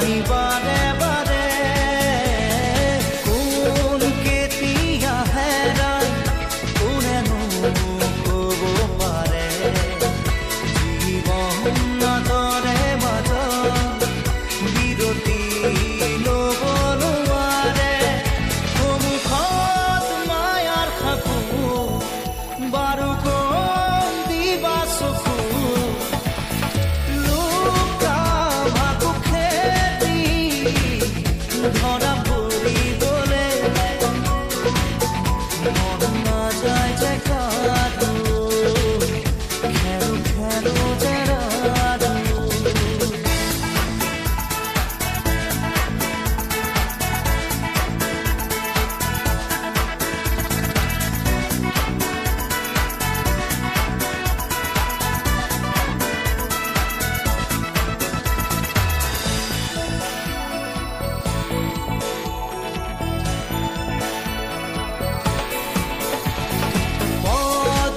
বাৰে বাৰে কোন কেতিয়া হেৰাই কোনেনো ক'ব পাৰে জীৱন নাটৰে মাজত বিৰতি ল'ব নোৱাৰে সন্মুখত মায়াৰ সাঁকো বাৰু কোন দিবা চকু লুকা ভাকু খেদি ধৰা পৰিবলে মন নাযায় যে কাটো খেলো খেলো যে ৰাধো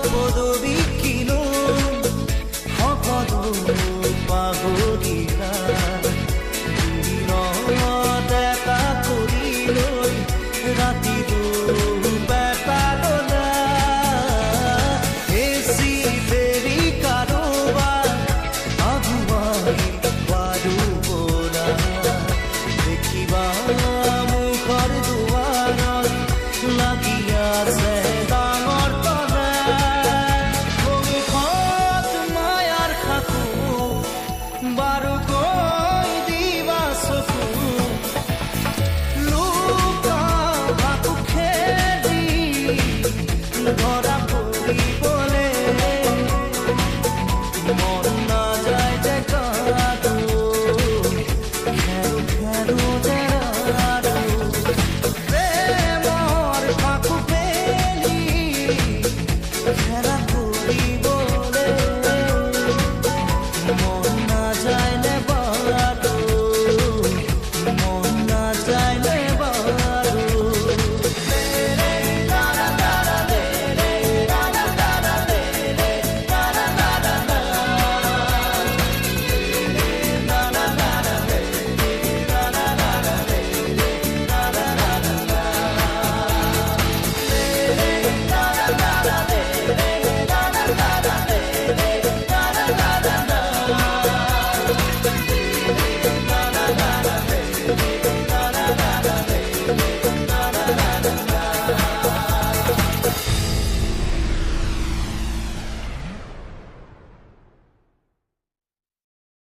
পদবী কিনো সকলো পাহৰিলা দিনত এটা কৰি লৈ ৰাতিটো বেটা ল'লা এচি ফেৰি কাৰোবাৰ আগুৱাই পাৰো পৰা দেখিবা মুখৰ দুৱাৰত লাগি আছে ডাঙৰ তৰা সন্মুখত মায়াৰ সাঁকো বাৰু কৈ দিবা চকু লুকা ভাকু খেদি ধৰা পৰিবলে মন নাযায় যে কাটো খেলো খেলো যে